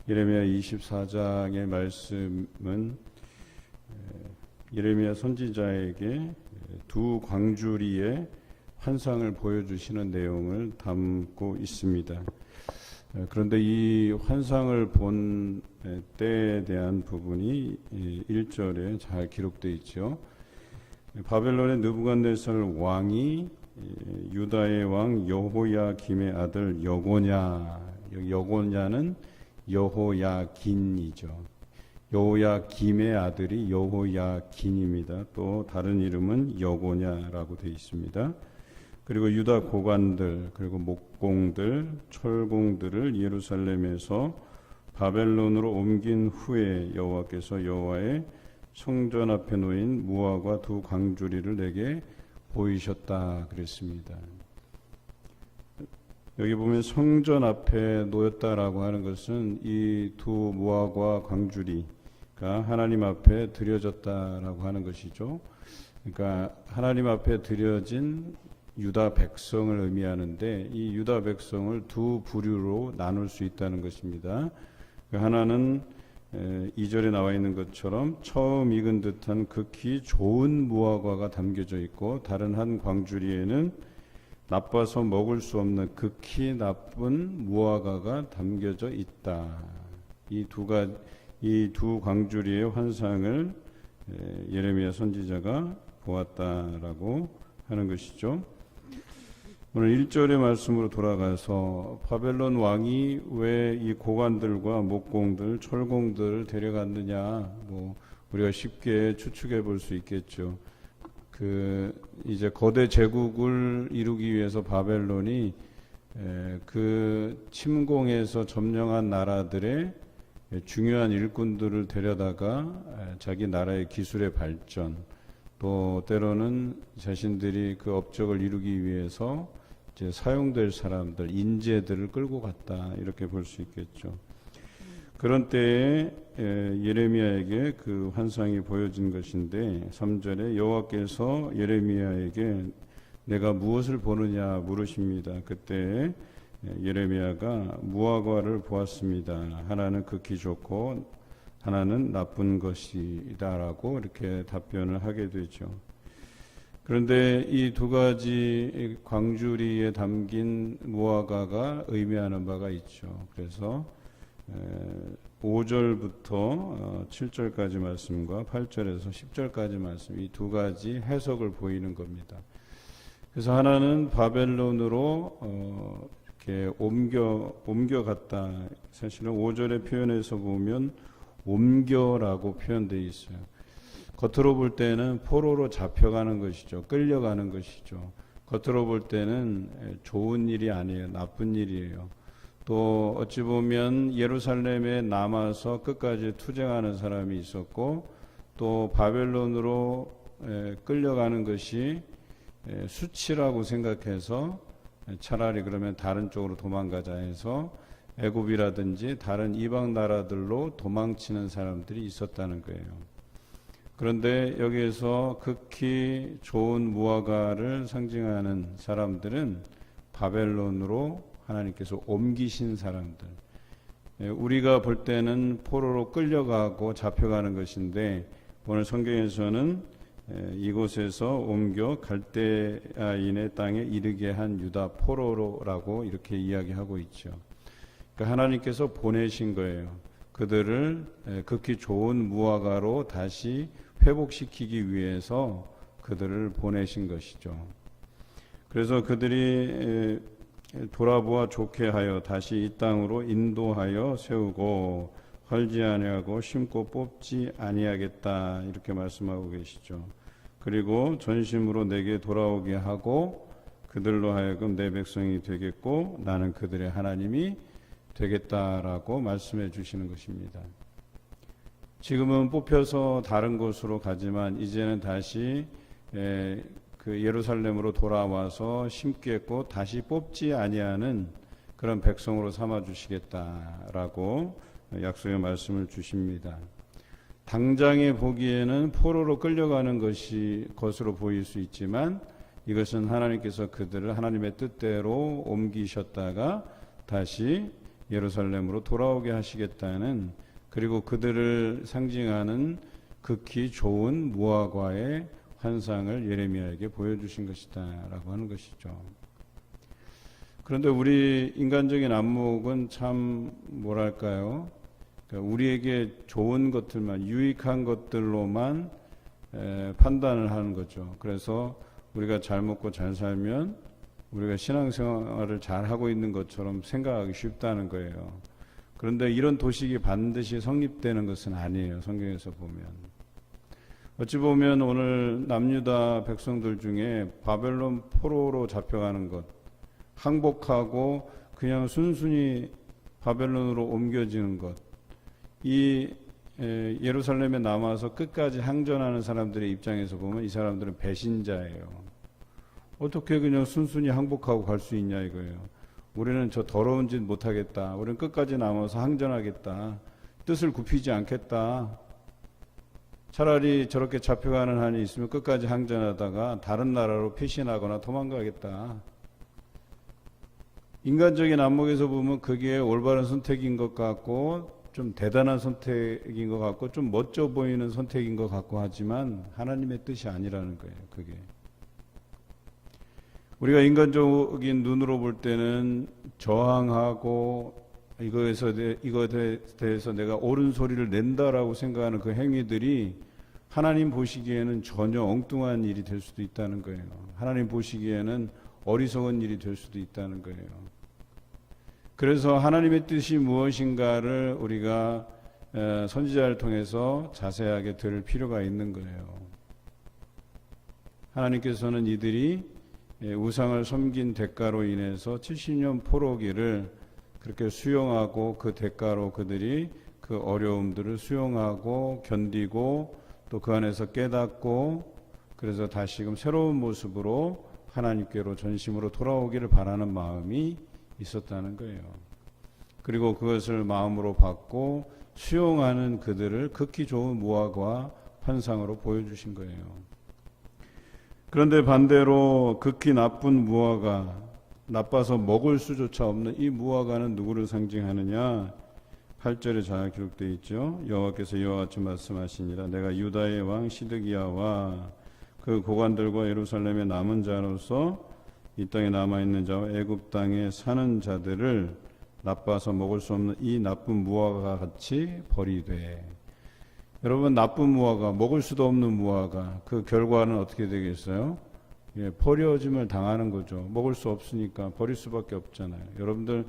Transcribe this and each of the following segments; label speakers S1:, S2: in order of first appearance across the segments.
S1: 예레미야 24장의 말씀은 예레미야 선지자에게 두 광주리의 환상을 보여주시는 내용을 담고 있습니다. 그런데 이 환상을 본 때에 대한 부분이 1절에 잘 기록되어 있죠. 바벨론의 느부갓네살 왕이 유다의 왕 여호야김의 아들 여고냐, 여고냐는 여호야긴이죠. 여호야김의 아들이 여호야긴입니다. 또 다른 이름은 여고냐라고 되어 있습니다. 그리고 유다 고관들, 그리고 목공들, 철공들을 예루살렘에서 바벨론으로 옮긴 후에 여호와께서 여호와의 성전 앞에 놓인 무화과 두 광주리를 내게 보이셨다 그랬습니다. 여기 보면 성전 앞에 놓였다라고 하는 것은 이 두 무화과 광주리가 하나님 앞에 드려졌다라고 하는 것이죠. 그러니까 하나님 앞에 드려진 유다 백성을 의미하는데 이 유다 백성을 두 부류로 나눌 수 있다는 것입니다. 하나는 2절에 나와 있는 것처럼 처음 익은 듯한 극히 좋은 무화과가 담겨져 있고, 다른 한 광주리에는 나빠서 먹을 수 없는 극히 나쁜 무화과가 담겨져 있다. 이 두 광주리의 환상을 예레미야 선지자가 보았다라고 하는 것이죠. 오늘 1절의 말씀으로 돌아가서 바벨론 왕이 왜 이 고관들과 목공들, 철공들을 데려갔느냐, 우리가 쉽게 추측해 볼 수 있겠죠. 이제 거대 제국을 이루기 위해서 바벨론이 그 침공해서 점령한 나라들의 중요한 일꾼들을 데려다가 자기 나라의 기술의 발전, 또 때로는 자신들이 그 업적을 이루기 위해서 이제 사용될 사람들, 인재들을 끌고 갔다, 이렇게 볼 수 있겠죠. 그런 때에 예레미야에게 그 환상이 보여진 것인데 3절에 여호와께서 예레미야에게 내가 무엇을 보느냐 물으십니다. 그때 예레미야가 무화과를 보았습니다. 하나는 극히 좋고 하나는 나쁜 것이다라고 이렇게 답변을 하게 되죠. 그런데 이 두 가지 광주리에 담긴 무화과가 의미하는 바가 있죠. 그래서 5절부터 7절까지 말씀과 8절에서 10절까지 말씀, 이 두 가지 해석을 보이는 겁니다. 그래서 하나는 바벨론으로 이렇게 옮겨갔다. 사실은 5절의 표현에서 보면 옮겨라고 표현되어 있어요. 겉으로 볼 때는 포로로 잡혀가는 것이죠. 끌려가는 것이죠. 겉으로 볼 때는 좋은 일이 아니에요. 나쁜 일이에요. 또 어찌 보면 예루살렘에 남아서 끝까지 투쟁하는 사람이 있었고, 또 바벨론으로 끌려가는 것이 수치라고 생각해서 차라리 그러면 다른 쪽으로 도망가자 해서 애굽이라든지 다른 이방 나라들로 도망치는 사람들이 있었다는 거예요. 그런데 여기에서 극히 좋은 무화과를 상징하는 사람들은 바벨론으로 하나님께서 옮기신 사람들, 우리가 볼 때는 포로로 끌려가고 잡혀가는 것인데 오늘 성경에서는 이곳에서 옮겨 갈대아인의 땅에 이르게 한 유다 포로라고 이렇게 이야기하고 있죠. 그러니까 하나님께서 보내신 거예요. 그들을 극히 좋은 무화과로 다시 회복시키기 위해서 그들을 보내신 것이죠. 그래서 그들이 돌아보아 좋게 하여 다시 이 땅으로 인도하여 세우고 헐지 아니하고 심고 뽑지 아니하겠다, 이렇게 말씀하고 계시죠. 그리고 전심으로 내게 돌아오게 하고 그들로 하여금 내 백성이 되겠고 나는 그들의 하나님이 되겠다라고 말씀해 주시는 것입니다. 지금은 뽑혀서 다른 곳으로 가지만 이제는 다시 그 예루살렘으로 돌아와서 심겠고 다시 뽑지 아니하는 그런 백성으로 삼아 주시겠다라고 약속의 말씀을 주십니다. 당장에 보기에는 포로로 끌려가는 것으로 보일 수 있지만 이것은 하나님께서 그들을 하나님의 뜻대로 옮기셨다가 다시 예루살렘으로 돌아오게 하시겠다는, 그리고 그들을 상징하는 극히 좋은 무화과의 환상을 예레미야에게 보여주신 것이다 라고 하는 것이죠. 그런데 우리 인간적인 안목은 참 뭐랄까요, 그러니까 우리에게 좋은 것들만, 유익한 것들로만 판단을 하는 거죠. 그래서 우리가 잘 먹고 잘 살면 우리가 신앙생활을 잘 하고 있는 것처럼 생각하기 쉽다는 거예요. 그런데 이런 도식이 반드시 성립되는 것은 아니에요. 성경에서 보면. 어찌 보면 오늘 남유다 백성들 중에 바벨론 포로로 잡혀가는 것, 항복하고 그냥 순순히 바벨론으로 옮겨지는 것, 이 예루살렘에 남아서 끝까지 항전하는 사람들의 입장에서 보면 이 사람들은 배신자예요. 어떻게 그냥 순순히 항복하고 갈 수 있냐 이거예요. 우리는 저 더러운 짓 못하겠다. 우리는 끝까지 남아서 항전하겠다. 뜻을 굽히지 않겠다. 차라리 저렇게 잡혀가는 한이 있으면 끝까지 항전하다가 다른 나라로 피신하거나 도망가겠다. 인간적인 안목에서 보면 그게 올바른 선택인 것 같고 좀 대단한 선택인 것 같고 좀 멋져 보이는 선택인 것 같고 하지만 하나님의 뜻이 아니라는 거예요. 그게. 우리가 인간적인 눈으로 볼 때는 저항하고 이거에 대해서 내가 옳은 소리를 낸다라고 생각하는 그 행위들이 하나님 보시기에는 전혀 엉뚱한 일이 될 수도 있다는 거예요. 하나님 보시기에는 어리석은 일이 될 수도 있다는 거예요. 그래서 하나님의 뜻이 무엇인가를 우리가 선지자를 통해서 자세하게 들을 필요가 있는 거예요. 하나님께서는 이들이 우상을 섬긴 대가로 인해서 70년 포로기를 그렇게 수용하고 그 대가로 그들이 그 어려움들을 수용하고 견디고 또 그 안에서 깨닫고 그래서 다시금 새로운 모습으로 하나님께로 전심으로 돌아오기를 바라는 마음이 있었다는 거예요. 그리고 그것을 마음으로 받고 수용하는 그들을 극히 좋은 무화과 환상으로 보여주신 거예요. 그런데 반대로 극히 나쁜 무화과, 나빠서 먹을 수조차 없는 이 무화과는 누구를 상징하느냐? 8절에 잘 기록되어 있죠. 여호와께서 이와 같이 말씀하시니라. 내가 유다의 왕 시드기야와 그 고관들과 예루살렘의 남은 자로서 이 땅에 남아있는 자와 애굽 땅에 사는 자들을 나빠서 먹을 수 없는 이 나쁜 무화과 같이 버리되. 여러분, 나쁜 무화과, 먹을 수도 없는 무화과, 그 결과는 어떻게 되겠어요? 버려짐을 당하는 거죠. 먹을 수 없으니까 버릴 수밖에 없잖아요. 여러분들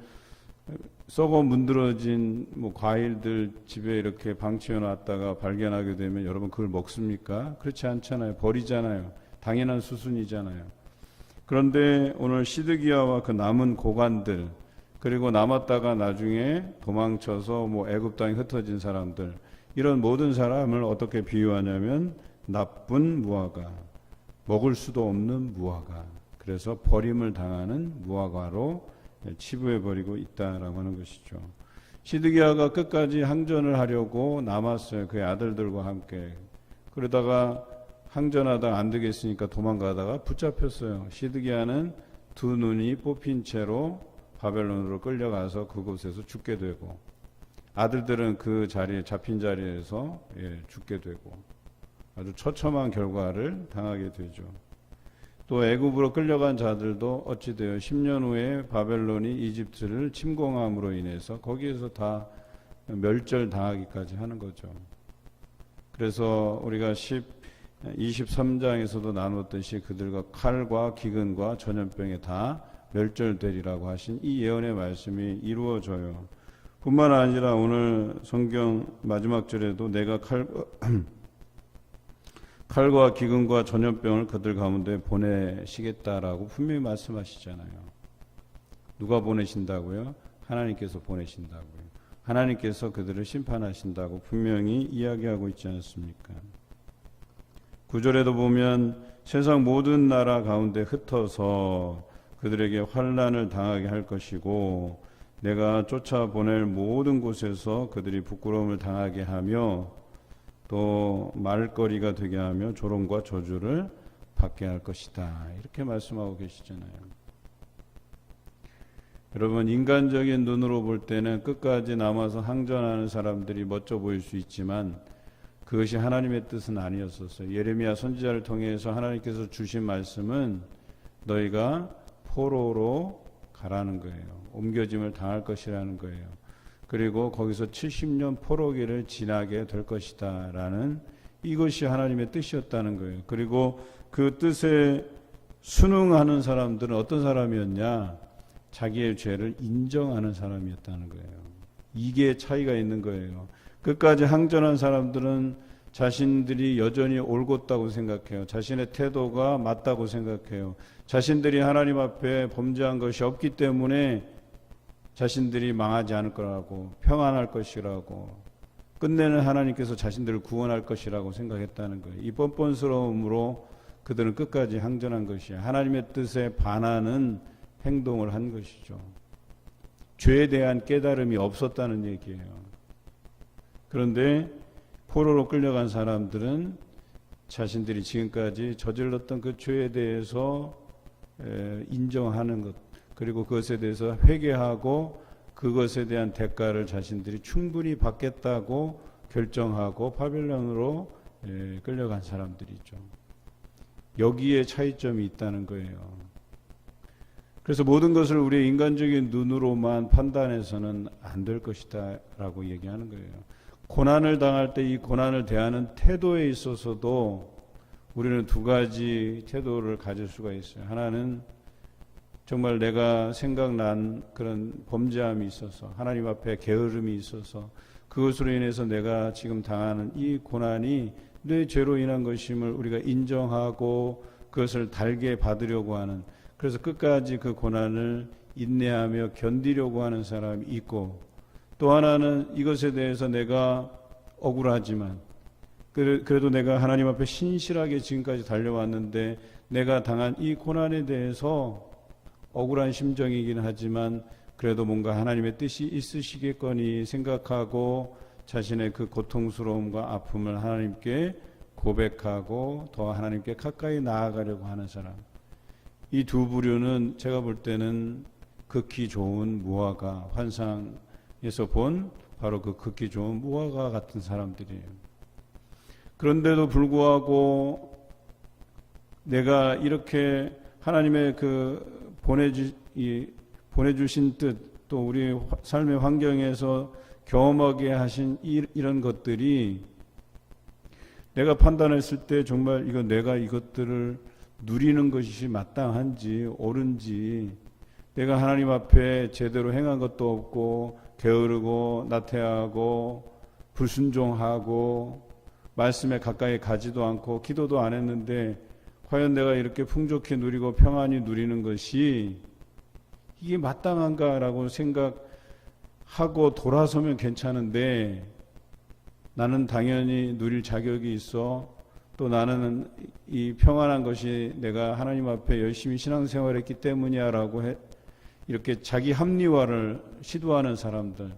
S1: 썩어 문드러진 과일들 집에 이렇게 방치해 놨다가 발견하게 되면 여러분 그걸 먹습니까? 그렇지 않잖아요. 버리잖아요. 당연한 수순이잖아요. 그런데 오늘 시드기야와 그 남은 고관들, 그리고 남았다가 나중에 도망쳐서 애굽 땅에 흩어진 사람들, 이런 모든 사람을 어떻게 비유하냐면 나쁜 무화과, 먹을 수도 없는 무화과, 그래서 버림을 당하는 무화과로 치부해버리고 있다라고 하는 것이죠. 시드기야가 끝까지 항전을 하려고 남았어요. 그의 아들들과 함께. 그러다가 항전하다가 안 되겠으니까 도망가다가 붙잡혔어요. 시드기야는 두 눈이 뽑힌 채로 바벨론으로 끌려가서 그곳에서 죽게 되고, 아들들은 그 자리에 잡힌 자리에서 죽게 되고 아주 처참한 결과를 당하게 되죠. 또 애굽으로 끌려간 자들도 어찌 되어 10년 후에 바벨론이 이집트를 침공함으로 인해서 거기에서 다 멸절당하기까지 하는 거죠. 그래서 우리가 23장에서도 나눴듯이 그들과 칼과 기근과 전염병에 다 멸절되리라고 하신 이 예언의 말씀이 이루어져요. 뿐만 아니라 오늘 성경 마지막 절에도 내가 칼과 기근과 전염병을 그들 가운데 보내시겠다라고 분명히 말씀하시잖아요. 누가 보내신다고요? 하나님께서 보내신다고요. 하나님께서 그들을 심판하신다고 분명히 이야기하고 있지 않습니까? 9절에도 보면 세상 모든 나라 가운데 흩어서 그들에게 환난을 당하게 할 것이고 내가 쫓아보낼 모든 곳에서 그들이 부끄러움을 당하게 하며 또 말거리가 되게 하며 조롱과 저주를 받게 할 것이다. 이렇게 말씀하고 계시잖아요. 여러분, 인간적인 눈으로 볼 때는 끝까지 남아서 항전하는 사람들이 멋져 보일 수 있지만 그것이 하나님의 뜻은 아니었었어요. 예레미야 선지자를 통해서 하나님께서 주신 말씀은 너희가 포로로 가라는 거예요. 옮겨짐을 당할 것이라는 거예요. 그리고 거기서 70년 포로기를 지나게 될 것이다 라는, 이것이 하나님의 뜻이었다는 거예요. 그리고 그 뜻에 순응하는 사람들은 어떤 사람이었냐? 자기의 죄를 인정하는 사람이었다는 거예요. 이게 차이가 있는 거예요. 끝까지 항전한 사람들은 자신들이 여전히 옳았다고 생각해요. 자신의 태도가 맞다고 생각해요. 자신들이 하나님 앞에 범죄한 것이 없기 때문에 자신들이 망하지 않을 거라고, 평안할 것이라고, 끝내는 하나님께서 자신들을 구원할 것이라고 생각했다는 거예요. 이 뻔뻔스러움으로 그들은 끝까지 항전한 것이에요. 하나님의 뜻에 반하는 행동을 한 것이죠. 죄에 대한 깨달음이 없었다는 얘기예요. 그런데 포로로 끌려간 사람들은 자신들이 지금까지 저질렀던 그 죄에 대해서 인정하는 것, 그리고 그것에 대해서 회개하고 그것에 대한 대가를 자신들이 충분히 받겠다고 결정하고 바벨론으로 끌려간 사람들이죠. 여기에 차이점이 있다는 거예요. 그래서 모든 것을 우리의 인간적인 눈으로만 판단해서는 안 될 것이다 라고 얘기하는 거예요. 고난을 당할 때 이 고난을 대하는 태도에 있어서도 우리는 두 가지 태도를 가질 수가 있어요. 하나는 정말 내가 생각난 그런 범죄함이 있어서, 하나님 앞에 게으름이 있어서, 그것으로 인해서 내가 지금 당하는 이 고난이 내 죄로 인한 것임을 우리가 인정하고 그것을 달게 받으려고 하는, 그래서 끝까지 그 고난을 인내하며 견디려고 하는 사람이 있고, 또 하나는 이것에 대해서 내가 억울하지만 그래도 내가 하나님 앞에 신실하게 지금까지 달려왔는데 내가 당한 이 고난에 대해서 억울한 심정이긴 하지만 그래도 뭔가 하나님의 뜻이 있으시겠거니 생각하고 자신의 그 고통스러움과 아픔을 하나님께 고백하고 더 하나님께 가까이 나아가려고 하는 사람, 이 두 부류는 제가 볼 때는 극히 좋은 무화과, 환상에서 본 바로 그 극히 좋은 무화과 같은 사람들이에요. 그런데도 불구하고 내가 이렇게 하나님의 그 보내주신 뜻, 또 우리 삶의 환경에서 경험하게 하신 이런 것들이 내가 판단했을 때 정말 내가 이것들을 누리는 것이 마땅한지 옳은지, 내가 하나님 앞에 제대로 행한 것도 없고 게으르고 나태하고 불순종하고 말씀에 가까이 가지도 않고 기도도 안 했는데 과연 내가 이렇게 풍족히 누리고 평안히 누리는 것이 이게 마땅한가라고 생각하고 돌아서면 괜찮은데, 나는 당연히 누릴 자격이 있어, 또 나는 이 평안한 것이 내가 하나님 앞에 열심히 신앙생활했기 때문이야 라고 이렇게 자기 합리화를 시도하는 사람들,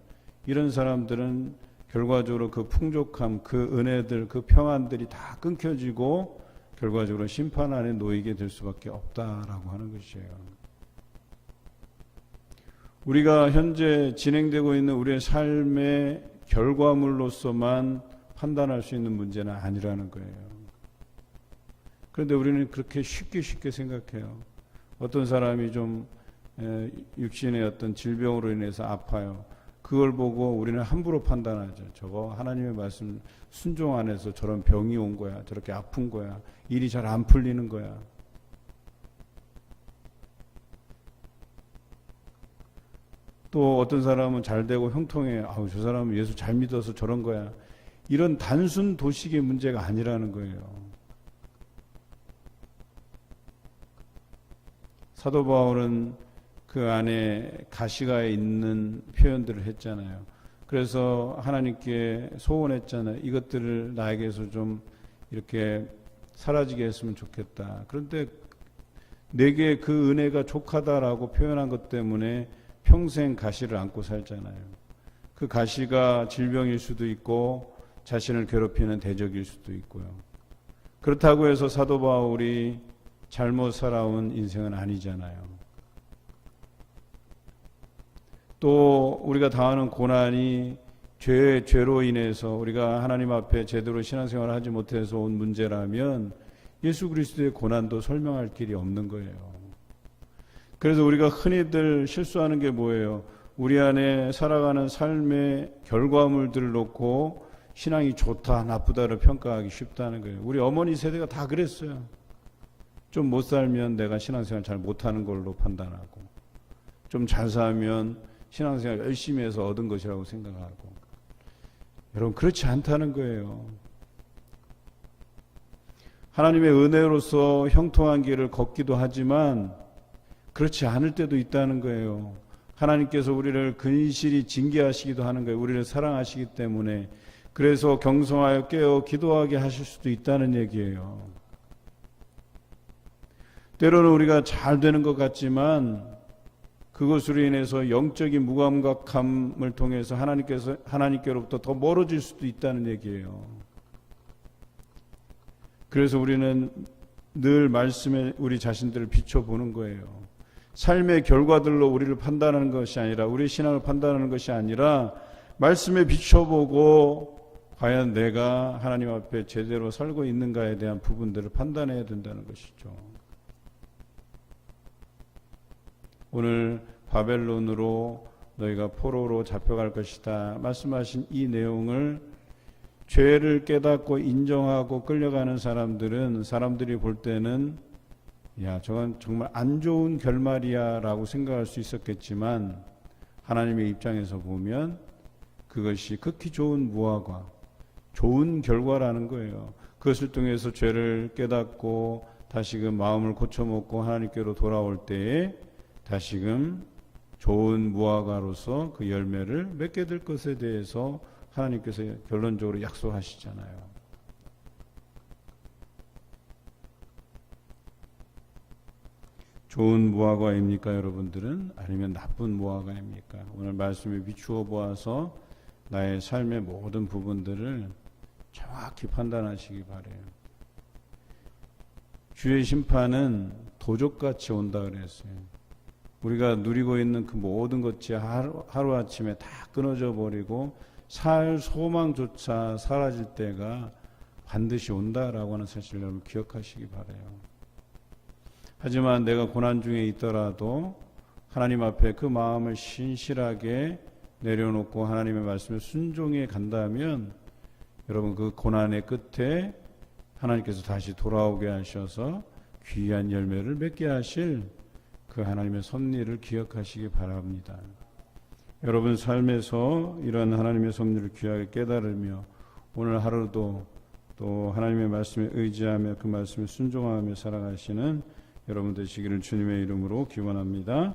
S1: 이런 사람들은 결과적으로 그 풍족함, 그 은혜들, 그 평안들이 다 끊겨지고 결과적으로 심판 안에 놓이게 될 수밖에 없다라고 하는 것이에요. 우리가 현재 진행되고 있는 우리의 삶의 결과물로서만 판단할 수 있는 문제는 아니라는 거예요. 그런데 우리는 그렇게 쉽게 생각해요. 어떤 사람이 좀 육신의 어떤 질병으로 인해서 아파요. 그걸 보고 우리는 함부로 판단하죠. 저거 하나님의 말씀 순종 안 해서 저런 병이 온 거야. 저렇게 아픈 거야. 일이 잘 안 풀리는 거야. 또 어떤 사람은 잘 되고 형통해. 아우, 저 사람은 예수 잘 믿어서 저런 거야. 이런 단순 도식의 문제가 아니라는 거예요. 사도 바울은 그 안에 가시가 있는 표현들을 했잖아요. 그래서 하나님께 소원했잖아요. 이것들을 나에게서 좀 이렇게 사라지게 했으면 좋겠다. 그런데 내게 그 은혜가 족하다라고 표현한 것 때문에 평생 가시를 안고 살잖아요. 그 가시가 질병일 수도 있고 자신을 괴롭히는 대적일 수도 있고요. 그렇다고 해서 사도 바울이 잘못 살아온 인생은 아니잖아요. 또 우리가 당하는 고난이 죄로 인해서 우리가 하나님 앞에 제대로 신앙생활을 하지 못해서 온 문제라면 예수 그리스도의 고난도 설명할 길이 없는 거예요. 그래서 우리가 흔히들 실수하는 게 뭐예요? 우리 안에 살아가는 삶의 결과물들을 놓고 신앙이 좋다 나쁘다를 평가하기 쉽다는 거예요. 우리 어머니 세대가 다 그랬어요. 좀 못 살면 내가 신앙생활 잘 못하는 걸로 판단하고, 좀 잘 살면 신앙생활 열심히 해서 얻은 것이라고 생각하고. 여러분, 그렇지 않다는 거예요. 하나님의 은혜로서 형통한 길을 걷기도 하지만 그렇지 않을 때도 있다는 거예요. 하나님께서 우리를 근실히 징계하시기도 하는 거예요. 우리를 사랑하시기 때문에. 그래서 경성하여 깨어 기도하게 하실 수도 있다는 얘기예요. 때로는 우리가 잘 되는 것 같지만 그것으로 인해서 영적인 무감각함을 통해서 하나님께로부터 더 멀어질 수도 있다는 얘기예요. 그래서 우리는 늘 말씀에 우리 자신들을 비춰보는 거예요. 삶의 결과들로 우리를 판단하는 것이 아니라, 우리 신앙을 판단하는 것이 아니라 말씀에 비춰보고 과연 내가 하나님 앞에 제대로 살고 있는가에 대한 부분들을 판단해야 된다는 것이죠. 오늘 바벨론으로 너희가 포로로 잡혀갈 것이다 말씀하신 이 내용을 죄를 깨닫고 인정하고 끌려가는 사람들은, 사람들이 볼 때는 야, 저건 정말 안 좋은 결말이야 라고 생각할 수 있었겠지만 하나님의 입장에서 보면 그것이 극히 좋은 무화과, 좋은 결과라는 거예요. 그것을 통해서 죄를 깨닫고 다시금 마음을 고쳐먹고 하나님께로 돌아올 때에 다시금 좋은 무화과로서 그 열매를 맺게 될 것에 대해서 하나님께서 결론적으로 약속하시잖아요. 좋은 무화과입니까 여러분들은? 아니면 나쁜 무화과입니까? 오늘 말씀에 비추어 보아서 나의 삶의 모든 부분들을 정확히 판단하시기 바라요. 주의 심판은 도적같이 온다 그랬어요. 우리가 누리고 있는 그 모든 것이 하루아침에 다 끊어져 버리고 살 소망조차 사라질 때가 반드시 온다라고 하는 사실을 여러분 기억하시기 바라요. 하지만 내가 고난 중에 있더라도 하나님 앞에 그 마음을 신실하게 내려놓고 하나님의 말씀에 순종해 간다면 여러분 그 고난의 끝에 하나님께서 다시 돌아오게 하셔서 귀한 열매를 맺게 하실 그 하나님의 섭리를 기억하시기 바랍니다. 여러분 삶에서 이런 하나님의 섭리를 귀하게 깨달으며 오늘 하루도 또 하나님의 말씀에 의지하며 그 말씀에 순종하며 살아가시는 여러분 되시기를 주님의 이름으로 기원합니다.